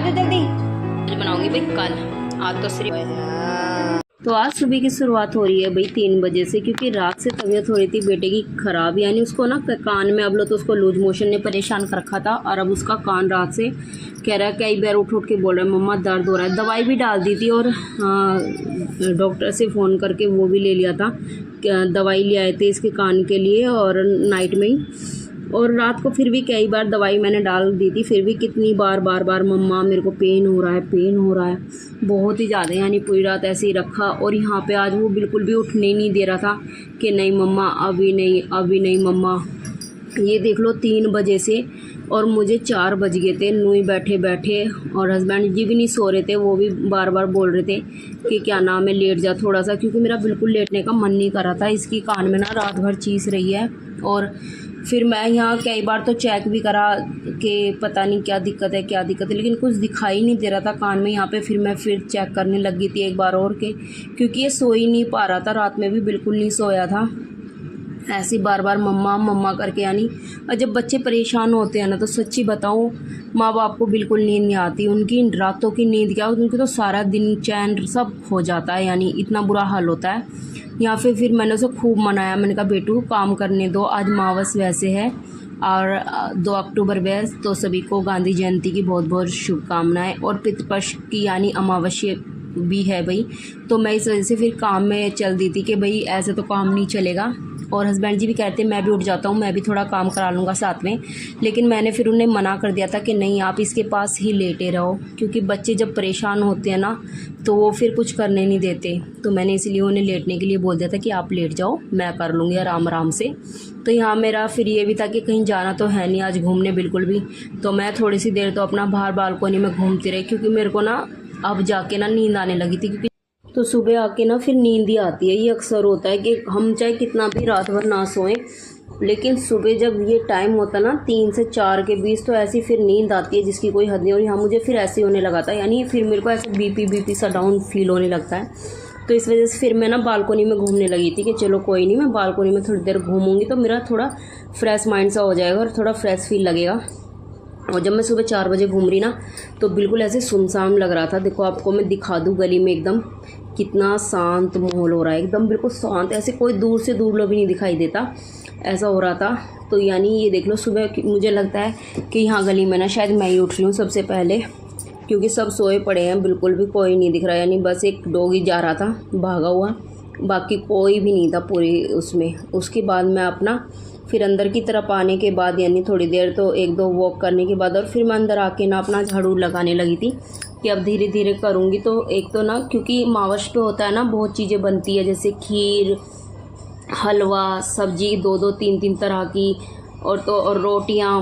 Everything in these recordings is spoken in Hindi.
दे जल्दी। बनाऊंगी भाई कल, आज तो सिर्फ। तो आज सुबह की शुरुआत हो रही है भाई 3 बजे से, क्योंकि रात से तबीयत हो रही थी बेटे की ख़राब, यानी उसको ना कान में, अब लो तो उसको लूज मोशन ने परेशान कर रखा था, और अब उसका कान रात से कह रहा है, कई बार उठ के बोल रहा है मम्मा दर्द हो रहा है। दवाई भी डाल दी थी और डॉक्टर से फ़ोन करके वो भी ले लिया था, दवाई ले आए थे इसके कान के लिए और नाइट में ही। और रात को फिर भी कई बार दवाई मैंने डाल दी थी, फिर भी कितनी बार मम्मा मेरे को पेन हो रहा है, पेन हो रहा है, बहुत ही ज़्यादा, यानी पूरी रात ऐसे ही रखा। और यहाँ पे आज वो बिल्कुल भी उठने ही नहीं दे रहा था कि नहीं मम्मा अभी नहीं मम्मा। ये देख लो 3 बजे से और मुझे 4 बज गए थे नूई बैठे, और हस्बैंड जी भी नहीं सो रहे थे, वो भी बार बोल रहे थे कि क्या नाम है लेट जा थोड़ा सा, क्योंकि मेरा बिल्कुल लेटने का मन नहीं कर रहा था। इसकी कान में ना रात भर चीस रही है, और फिर मैं यहाँ कई बार तो चेक भी करा कि पता नहीं क्या दिक्कत है, लेकिन कुछ दिखाई नहीं दे रहा था कान में। यहाँ पे फिर मैं चेक करने लगी थी एक बार और के, क्योंकि ये सो ही नहीं पा रहा था, रात में भी बिल्कुल नहीं सोया था, ऐसे बार मम्मा करके। यानी और जब बच्चे परेशान होते हैं ना, तो सच्ची बताऊँ माँ बाप को बिल्कुल नींद नहीं आती, उनकी रातों की नींद क्या, उनकी तो सारा दिन चैन सब हो जाता है, यानी इतना बुरा हाल होता है। यहाँ फिर मैंने उसे खूब मनाया, मैंने कहा बेटू काम करने दो, आज मावस वैसे है और 2 अक्टूबर वैस, तो सभी को गांधी जयंती की बहुत बहुत शुभकामनाएं, और पितृपक्ष की यानी अमावस्या भी है भाई। तो मैं इस वजह से फिर काम में चल दी थी कि भाई ऐसे तो काम नहीं चलेगा, और हस्बैंड जी भी कहते हैं मैं भी उठ जाता हूँ, मैं भी थोड़ा काम करा लूँगा साथ में, लेकिन मैंने फिर उन्हें मना कर दिया था कि नहीं आप इसके पास ही लेटे रहो, क्योंकि बच्चे जब परेशान होते हैं ना तो वो फिर कुछ करने नहीं देते। तो मैंने इसलिए उन्हें लेटने के लिए बोल दिया था कि आप लेट जाओ, मैं कर लूँगी आराम से। तो यहाँ मेरा फिर ये भी था कि कहीं जाना तो है नहीं आज घूमने बिल्कुल भी, तो मैं थोड़ी सी देर तो अपना बाहर बालकोनी में घूमती रही, क्योंकि मेरे को ना अब जाके ना नींद आने लगी थी, क्योंकि तो सुबह आके ना फिर नींद ही आती है। ये अक्सर होता है कि हम चाहे कितना भी रात भर ना सोएं, लेकिन सुबह जब ये टाइम होता है ना 3 से 4 के बीच, तो ऐसी फिर नींद आती है जिसकी कोई हद नहीं। और यहाँ मुझे फिर ऐसे होने लगा था, यानी फिर मेरे को ऐसे बीपी सा डाउन फील होने लगता है। तो इस वजह से फिर मैं ना बालकोनी में घूमने लगी थी कि चलो कोई नहीं, मैं बालकोनी में थोड़ी देर घूमूंगी तो मेरा थोड़ा फ्रेश माइंड सा हो जाएगा और थोड़ा फ्रेश फील लगेगा। और जब मैं सुबह 4 बजे घूम रही ना, तो बिल्कुल ऐसे सुनसान लग रहा था। देखो आपको मैं दिखा दूँ गली में एकदम कितना शांत माहौल हो रहा है, एकदम बिल्कुल शांत, ऐसे कोई दूर से दूर लोग भी नहीं दिखाई देता, ऐसा हो रहा था। तो यानी ये देख लो सुबह मुझे लगता है कि यहाँ गली में ना शायद मैं ही उठ रही हूँ सबसे पहले, क्योंकि सब सोए पड़े हैं, बिल्कुल भी कोई नहीं दिख रहा। यानी बस एक डॉगी जा रहा था भागा हुआ, बाकी कोई भी नहीं था पूरी उसमें। उसके बाद मैं अपना फिर अंदर की तरफ आने के बाद, यानी थोड़ी देर तो 1-2 वॉक करने के बाद, और फिर मैं अंदर आके ना अपना झाड़ू लगाने लगी थी कि अब धीरे धीरे करूँगी। तो एक तो ना क्योंकि मावश पे होता है ना बहुत चीज़ें बनती है, जैसे खीर, हलवा, सब्जी 2-2 3-3 तरह की, और रोटियाँ,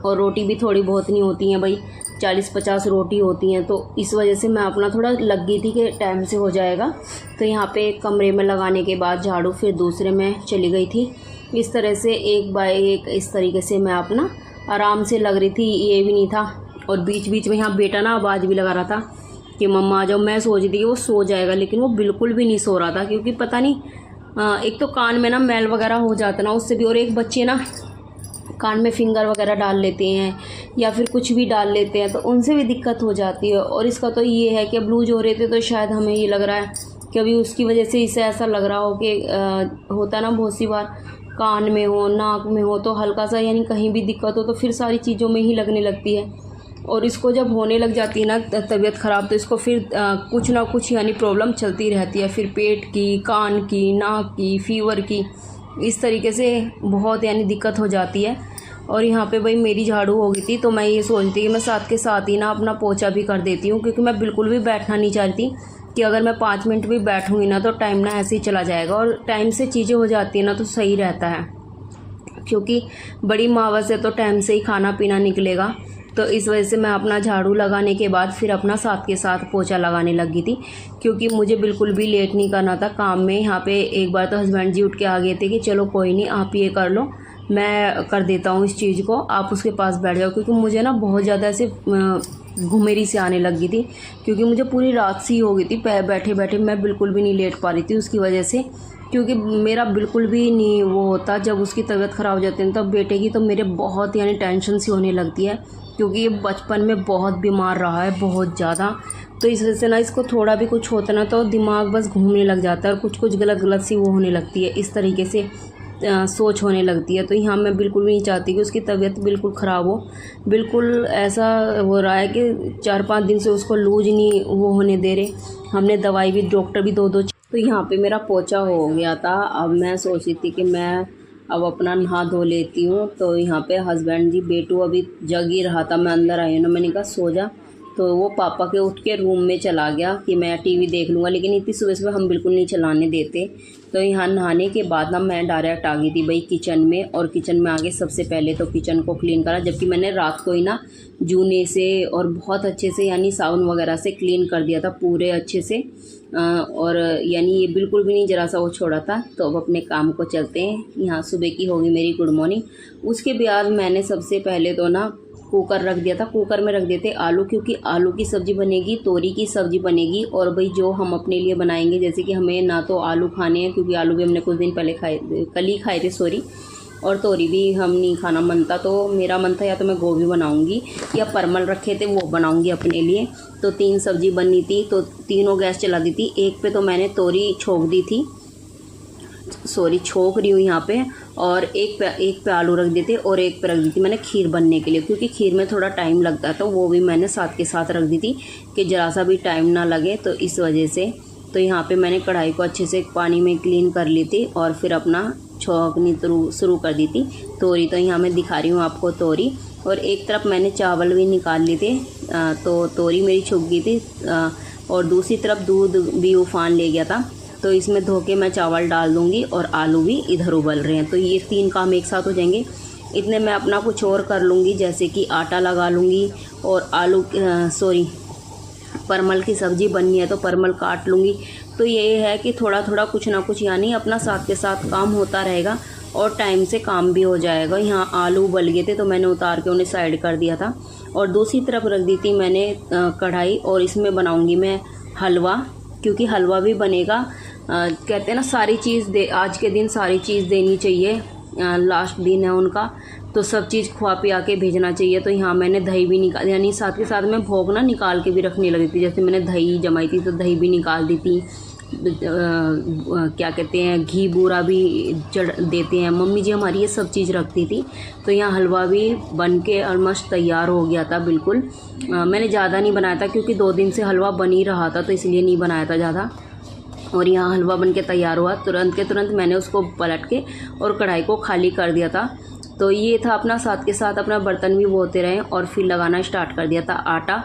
और रोटी भी थोड़ी बहुत नहीं होती हैं भाई, 40-50 रोटी होती हैं। तो इस वजह से मैं अपना थोड़ा लग गई थी कि टाइम से हो जाएगा। तो यहाँ पे एक कमरे में लगाने के बाद झाड़ू, फिर दूसरे में चली गई थी। इस तरह से एक बाय एक इस तरीके से मैं अपना आराम से लग रही थी, ये भी नहीं था। और बीच में यहाँ बेटा ना आवाज़ भी लगा रहा था कि मम्मा आ जाओ। मैं सोच रही थी कि वो सो जाएगा, लेकिन वो बिल्कुल भी नहीं सो रहा था, क्योंकि पता नहीं एक तो कान में ना मैल वगैरह हो जाता ना उससे भी, और एक बच्चे ना कान में फिंगर वगैरह डाल लेते हैं या फिर कुछ भी डाल लेते हैं, तो उनसे भी दिक्कत हो जाती है। और इसका तो ये है कि अब लूज हो रहे थे, तो शायद हमें ये लग रहा है कि अभी उसकी वजह से इसे ऐसा लग रहा हो कि होता ना बहुत सी बार कान में हो, नाक में हो, तो हल्का सा यानी कहीं भी दिक्कत हो तो फिर सारी चीज़ों में ही लगने लगती है। और इसको जब होने लग जाती है ना तबीयत ख़राब, तो इसको फिर कुछ ना कुछ यानी प्रॉब्लम चलती रहती है, फिर पेट की, कान की, नाक की, फीवर की, इस तरीके से बहुत यानी दिक्कत हो जाती है। और यहाँ पे भाई मेरी झाड़ू हो गई थी, तो मैं ये सोचती कि मैं साथ के साथ ही ना अपना पोछा भी कर देती हूँ, क्योंकि मैं बिल्कुल भी बैठना नहीं चाहती कि अगर मैं 5 मिनट भी बैठूँगी ना तो टाइम ना ऐसे ही चला जाएगा। और टाइम से चीज़ें हो जाती हैं ना तो सही रहता है, क्योंकि बड़ी मावस है तो टाइम से ही खाना पीना निकलेगा। तो इस वजह से मैं अपना झाड़ू लगाने के बाद फिर अपना साथ के साथ पोछा लगाने लगी थी, क्योंकि मुझे बिल्कुल भी लेट नहीं करना था काम में। यहाँ पे एक बार तो हस्बैंड जी उठ के आ गए थे कि चलो कोई नहीं आप ये कर लो, मैं कर देता हूँ इस चीज़ को, आप उसके पास बैठ जाओ। क्योंकि मुझे ना बहुत ज़्यादा ऐसे घुमेरी से आने लगी थी, क्योंकि मुझे पूरी रात सी हो गई थी बैठे बैठे, मैं बिल्कुल भी नहीं लेट पा रही थी उसकी वजह से। क्योंकि मेरा बिल्कुल भी नहीं वो होता, जब उसकी तबीयत ख़राब हो जाती है तब बेटे की तो मेरे बहुत यानी टेंशन सी होने लगती है, क्योंकि ये बचपन में बहुत बीमार रहा है, बहुत ज़्यादा। तो इस वजह से ना इसको थोड़ा भी कुछ होता ना तो दिमाग बस घूमने लग जाता है और कुछ कुछ गलत गलत सी वो होने लगती है, इस तरीके से सोच होने लगती है। तो यहाँ मैं बिल्कुल भी नहीं चाहती कि उसकी तबीयत बिल्कुल ख़राब हो। बिल्कुल ऐसा हो रहा है कि 4-5 दिन से उसको लूज नहीं वो होने दे रहे, हमने दवाई भी, डॉक्टर भी दो। तो यहाँ पे मेरा पोछा हो गया था। अब मैं सोच रही थी कि मैं अब अपना नहा धो लेती हूँ। तो यहाँ पे हस्बैंड जी, बेटू अभी जग ही रहा था, मैं अंदर आई हूँ ना, मैंने कहा सो जा। तो वो पापा के उठ के रूम में चला गया कि मैं टीवी देख लूँगा, लेकिन इतनी सुबह सुबह हम बिल्कुल नहीं चलाने देते। तो यहाँ नहाने के बाद ना मैं डायरेक्ट आ गई थी भाई किचन में, और किचन में आगे सबसे पहले तो किचन को क्लीन करा, जबकि मैंने रात को ही ना जूने से और बहुत अच्छे से यानी साबुन वगैरह से क्लीन कर दिया था पूरे अच्छे से, और यानी ये बिल्कुल भी नहीं ज़रा सा वो छोड़ा था। तो अब अपने काम को चलते हैं। यहाँ सुबह की होगी मेरी गुड मॉर्निंग। उसके बाद मैंने सबसे पहले तो ना कुकर रख दिया था। कुकर में रख देते आलू, क्योंकि आलू की सब्ज़ी बनेगी, तोरी की सब्ज़ी बनेगी, और भाई जो हम अपने लिए बनाएंगे, जैसे कि हमें ना तो आलू खाने हैं, क्योंकि आलू भी हमने कुछ दिन पहले खाए, कल ही खाए थे सॉरी, और तोरी भी हम नहीं खाना मन था। तो मेरा मन था या तो मैं गोभी बनाऊंगी या परमल रखे थे वो बनाऊंगी अपने लिए। तो 3 सब्ज़ी बननी थी, तो तीनों गैस चला दी थी। एक पे तो मैंने तोरी छोंक दी थी, सॉरी छोंक रही हूँ यहाँ पे, और एक पे आलू रख देते, और एक पे रख दी थी मैंने खीर बनने के लिए, क्योंकि खीर में थोड़ा टाइम लगता है, तो वो भी मैंने साथ के साथ रख दी थी कि ज़रा सा भी टाइम ना लगे, तो इस वजह से। तो यहाँ पे मैंने कढ़ाई को अच्छे से पानी में क्लीन कर ली थी, और फिर अपना छौंकनी शुरू कर दी थी तोरी। तो यहाँ मैं दिखा रही हूँ आपको तोरी, और एक तरफ मैंने चावल भी निकाल लिए थे, तो तोरी मेरी छुप गई थी, और दूसरी तरफ दूध भी उफान ले गया था। तो इसमें धो के मैं चावल डाल दूँगी, और आलू भी इधर उबल रहे हैं, तो ये 3 काम एक साथ हो जाएंगे। इतने मैं अपना कुछ और कर लूँगी, जैसे कि आटा लगा लूँगी, और आलू परमल की सब्ज़ी बननी है तो परमल काट लूँगी। तो ये है कि थोड़ा थोड़ा कुछ ना कुछ यानी अपना साथ के साथ काम होता रहेगा, और टाइम से काम भी हो जाएगा। यहाँ आलू उबल गए थे तो मैंने उतार के उन्हें साइड कर दिया था, और दूसरी तरफ रख दी थी मैंने कढ़ाई, और इसमें बनाऊँगी मैं हलवा, क्योंकि हलवा भी बनेगा। कहते हैं ना सारी चीज़ आज के दिन सारी चीज़ देनी चाहिए, लास्ट दिन है उनका, तो सब चीज़ खुआ पिया के भेजना चाहिए। तो यहाँ मैंने दही भी निकाल, यानी साथ के साथ मैं भोग ना निकाल के भी रखने लगी थी। जैसे मैंने दही जमाई थी तो दही भी निकाल दी थी, क्या कहते हैं घी बूरा भी देते हैं मम्मी जी हमारी, ये सब चीज़ रखती थी। तो यहाँ हलवा भी बन के ऑलमोस्ट तैयार हो गया था बिल्कुल। मैंने ज़्यादा नहीं बनाया था, क्योंकि 2 दिन से हलवा बन ही रहा था, तो इसलिए नहीं बनाया था ज़्यादा। और यहाँ हलवा बन के तैयार हुआ, तुरंत के तुरंत मैंने उसको पलट के और कढ़ाई को खाली कर दिया था। तो ये था अपना, साथ के साथ अपना बर्तन भी धोते रहे, और फिर लगाना स्टार्ट कर दिया था आटा।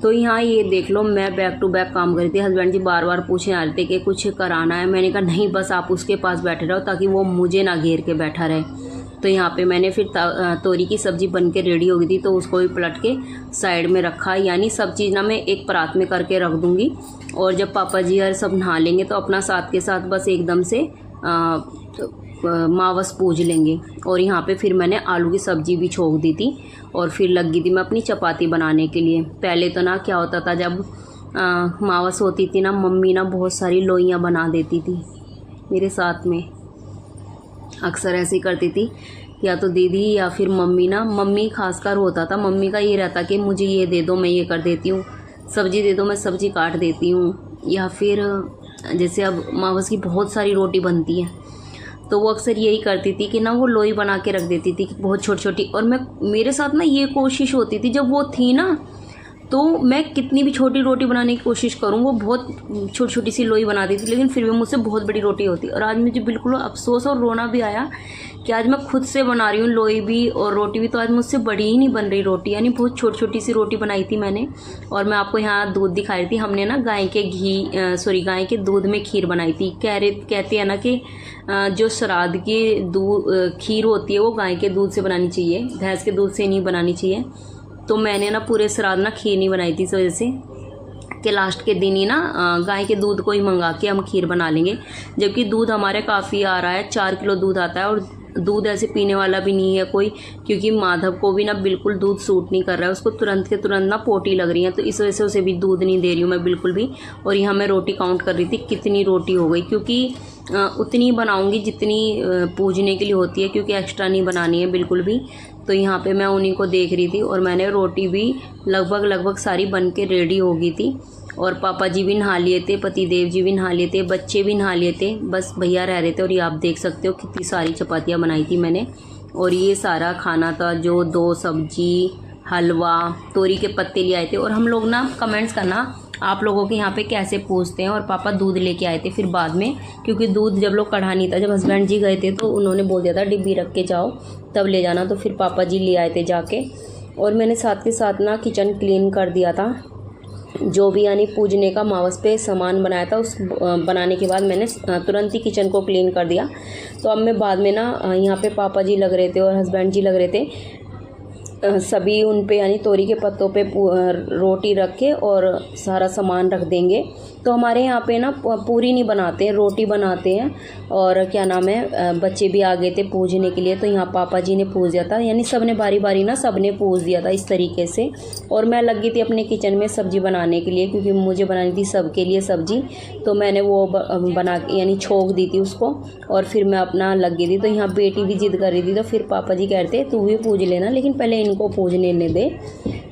तो यहाँ ये देख लो, मैं बैक टू बैक काम कर रही थी। हस्बैंड जी बार बार पूछने आ रहे थे कि कुछ कराना है। मैंने कहा नहीं, बस आप उसके पास बैठे रहो ताकि वो मुझे ना घेर के बैठा रहे। तो यहाँ पे मैंने फिर तोरी की सब्ज़ी बन के रेडी हो गई थी, तो उसको भी पलट के साइड में रखा। यानी सब चीज़ ना मैं एक परात में करके रख दूँगी, और जब पापा जी और सब नहा लेंगे तो अपना साथ के साथ बस एकदम से मावस पूज लेंगे। और यहाँ पे फिर मैंने आलू की सब्ज़ी भी छोंक दी थी, और फिर लग गई थी मैं अपनी चपाती बनाने के लिए। पहले तो ना क्या होता था, जब मावस होती थी ना, मम्मी ना बहुत सारी लोइयाँ बना देती थी मेरे साथ में, अक्सर ऐसे ही करती थी, या तो दीदी या फिर मम्मी ना, मम्मी खासकर होता था। मम्मी का ये रहता कि मुझे ये दे दो मैं ये कर देती हूँ, सब्ज़ी दे दो मैं सब्ज़ी काट देती हूँ। या फिर जैसे अब मावस की बहुत सारी रोटी बनती है, तो वो अक्सर यही करती थी कि ना वो लोई बना के रख देती थी बहुत छोटी छोटी। और मेरे साथ ना ये कोशिश होती थी, जब वो थी ना, तो मैं कितनी भी छोटी रोटी बनाने की कोशिश करूँ, वो बहुत छोटी छोटी सी लोई बनाती थी, लेकिन फिर भी मुझसे बहुत बड़ी रोटी होती। और आज मुझे बिल्कुल अफसोस और रोना भी आया कि आज मैं खुद से बना रही हूँ लोई भी और रोटी भी, तो आज मुझसे बड़ी ही नहीं बन रही रोटी, यानी बहुत छोटी छोटी सी रोटी बनाई थी मैंने। और मैं आपको यहाँ दूध दिखाई थी, हमने ना गाय के दूध में खीर बनाई थी। कहते हैं ना कि जो श्राद्ध की खीर होती है वो गाय के दूध से बनानी चाहिए, भैंस के दूध से नहीं बनानी चाहिए। तो मैंने ना पूरे श्राद्ध ना खीर नहीं बनाई थी, इस वजह से कि लास्ट के दिन ही ना गाय के दूध को ही मंगा के हम खीर बना लेंगे। जबकि दूध हमारे काफ़ी आ रहा है, 4 किलो दूध आता है, और दूध ऐसे पीने वाला भी नहीं है कोई, क्योंकि माधव को भी ना बिल्कुल दूध सूट नहीं कर रहा है, उसको तुरंत के तुरंत ना पोटी लग रही है, तो इस वजह से उसे भी दूध नहीं दे रही हूँ मैं बिल्कुल भी। और यहाँ मैं रोटी काउंट कर रही थी कितनी रोटी हो गई, क्योंकि उतनी बनाऊँगी जितनी पूजने के लिए होती है, क्योंकि एक्स्ट्रा नहीं बनानी है बिल्कुल भी। तो यहाँ पे मैं उन्हीं को देख रही थी और मैंने रोटी भी लगभग सारी बन के रेडी हो गई थी। और पापा जी भी नहा लिए थे, पतिदेव जी भी नहा लिए थे, बच्चे भी नहा लिए थे, बस भैया रह रहे थे। और ये आप देख सकते हो कितनी सारी चपातियाँ बनाई थी मैंने। और ये सारा खाना था, जो 2 सब्जी, हलवा, तोरी के पत्ते ले आए थे। और हम लोग ना कमेंट्स करना आप लोगों के यहाँ पे कैसे पूछते हैं। और पापा दूध लेके आए थे फिर बाद में, क्योंकि दूध जब लोग कढ़ा नहीं था, जब हस्बैंड जी गए थे तो उन्होंने बोल दिया था डिब्बी रख के जाओ तब ले जाना, तो फिर पापा जी ले आए थे जाके। और मैंने साथ के साथ ना किचन क्लीन कर दिया था, जो भी यानी पूजने का मावस पे सामान बनाया था, उस बनाने के बाद मैंने तुरंत ही किचन को क्लीन कर दिया। तो अब मैं बाद में ना यहाँ पे पापा जी लग रहे थे और हस्बैंड जी लग रहे थे, सभी उन पे यानी तोरी के पत्तों पे रोटी रख के और सारा सामान रख देंगे। तो हमारे यहाँ पे ना पूरी नहीं बनाते हैं, रोटी बनाते हैं। और क्या नाम है, बच्चे भी आ गए थे पूजने के लिए, तो यहाँ पापा जी ने पूज दिया था, यानी सब ने बारी बारी ना सब ने पूज दिया था इस तरीके से। और मैं लग गई थी अपने किचन में सब्ज़ी बनाने के लिए, क्योंकि मुझे बनानी थी सबके लिए सब्ज़ी, तो मैंने वो बना यानी छोंक दी थी उसको और फिर मैं अपना लग गई थी। तो यहाँ बेटी भी जिद कर रही थी, तो फिर पापा जी कहते तू भी पूज लेना, लेकिन पहले इनको पूजने ने दे।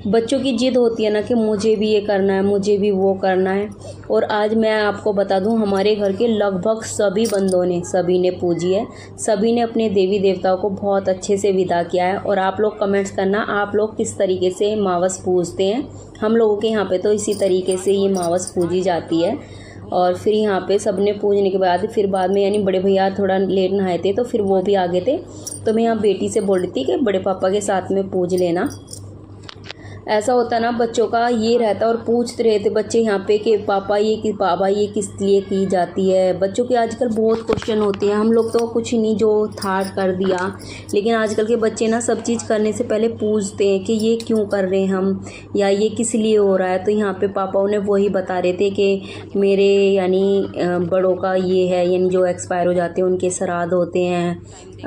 बच्चों की जिद होती है ना कि मुझे भी ये करना है, मुझे भी वो करना है। और आज मैं आपको बता दूं, हमारे घर के लगभग सभी बंदों ने, सभी ने पूजी है, सभी ने अपने देवी देवताओं को बहुत अच्छे से विदा किया है। और आप लोग कमेंट्स करना आप लोग किस तरीके से मावस पूजते हैं। हम लोगों के यहाँ पे तो इसी तरीके से ये मावस पूजी जाती है। और फिर यहाँ पे सबने पूजने के बाद फिर बाद में यानी बड़े भैया थोड़ा लेट नहाए थे, तो फिर वो भी आ गए थे। तो मैं यहाँ बेटी से बोल रही थी कि बड़े पापा के साथ में पूज लेना। ऐसा होता ना बच्चों का ये रहता, और पूछते रहे थे बच्चे यहाँ पे कि पापा ये किस लिए की जाती है। बच्चों के आजकल बहुत क्वेश्चन होते हैं, हम लोग तो कुछ नहीं जो था कर दिया, लेकिन आजकल के बच्चे ना सब चीज़ करने से पहले पूछते हैं कि ये क्यों कर रहे हैं हम, या ये किस लिए हो रहा है। तो यहाँ पे पापा उन्हें वही बता रहे थे कि मेरे यानी बड़ों का ये है, यानी जो एक्सपायर हो जाते हैं उनके श्राद्ध होते हैं,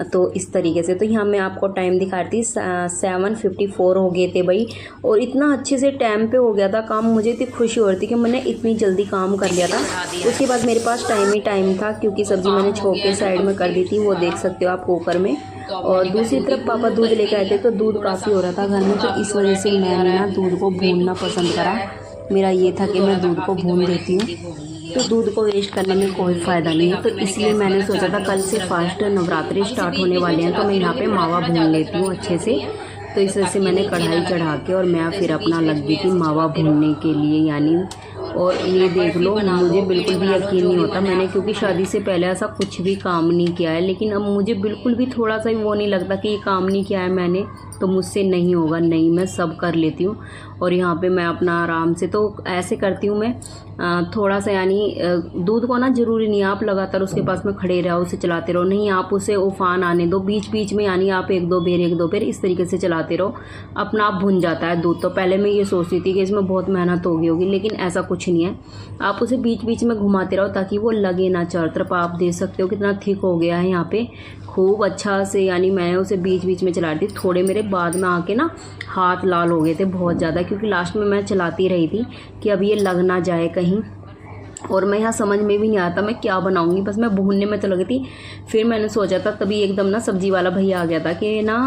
तो इस तरीके से। तो यहाँ मैं आपको टाइम दिखा रही थी, 7:54 हो गए थे भाई। और इतना अच्छे से टाइम पे हो गया था काम, मुझे इतनी खुशी हो रही थी कि मैंने इतनी जल्दी काम कर लिया था। उसके बाद मेरे पास टाइम ही टाइम था, क्योंकि सब्ज़ी मैंने छोंक के साइड में कर दी थी, वो देख सकते हो आप कुकर में। और दूसरी तरफ पापा दूध लेकर आए थे, तो दूध काफ़ी हो रहा था घर में, तो इस वजह से मैंने ना दूध को भूनना पसंद करा। मेरा ये था कि मैं दूध को भून देती हूँ, तो दूध को वेस्ट करने में कोई फ़ायदा नहीं है। तो इसलिए मैंने सोचा था कल से फास्ट नवरात्रि स्टार्ट होने वाले हैं, तो मैं यहाँ पे मावा भून लेती हूँ अच्छे से। तो इस वजह से मैंने कढ़ाई चढ़ा के और मैं फिर अपना लग गई थी मावा भूनने के लिए यानी। और ये देख लो, मुझे बिल्कुल भी यकीन नहीं होता, मैंने क्योंकि शादी से पहले ऐसा कुछ भी काम नहीं किया है, लेकिन अब मुझे बिल्कुल भी थोड़ा सा भी वो नहीं लगता कि ये काम नहीं किया है मैंने तो मुझसे नहीं होगा। नहीं, मैं सब कर लेती हूँ। और यहाँ पे मैं अपना आराम से तो ऐसे करती हूँ मैं, थोड़ा सा यानी दूध को ना ज़रूरी नहीं आप लगातार उसके पास में खड़े रहो, उसे चलाते रहो, नहीं आप उसे उफान आने दो बीच बीच में, यानी आप एक दो बेर इस तरीके से चलाते रहो, अपना आप भुन जाता है दूध। तो पहले मैं ये सोचती थी कि इसमें बहुत मेहनत होगी, लेकिन ऐसा कुछ नहीं है, आप उसे बीच बीच में घुमाते रहो ताकि वो लगे ना चारों तरफ। आप देख सकते हो कितना थिक हो गया है यहाँ पे, खूब अच्छा से, यानी मैं उसे बीच बीच में चला रही थी। थोड़े मेरे बाद में आके ना हाथ लाल हो गए थे बहुत ज़्यादा, क्योंकि लास्ट में मैं चलाती रही थी कि अब ये लग ना जाए कहीं। और मैं यहाँ समझ में भी नहीं आता मैं क्या बनाऊंगी, बस मैं भूनने में तो लगी थी। फिर मैंने सोचा था, तभी एकदम ना सब्जी वाला भैया आ गया था कि ना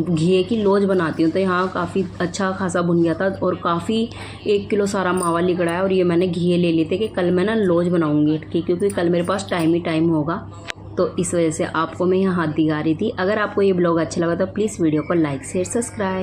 घी की लोज बनाती हूँ, तो यहाँ काफ़ी अच्छा खासा भुन गया था और काफ़ी 1 किलो सारा मावा लिकड़ा है। और ये मैंने घी ले लिए थे कि कल मैं ना लोज बनाऊँगी, क्योंकि कल मेरे पास टाइम ही टाइम होगा, तो इस वजह से आपको मैं यहाँ हाथ दिखा रही थी। अगर आपको ये ब्लॉग अच्छा लगा तो प्लीज़ वीडियो को लाइक शेयर सब्सक्राइब।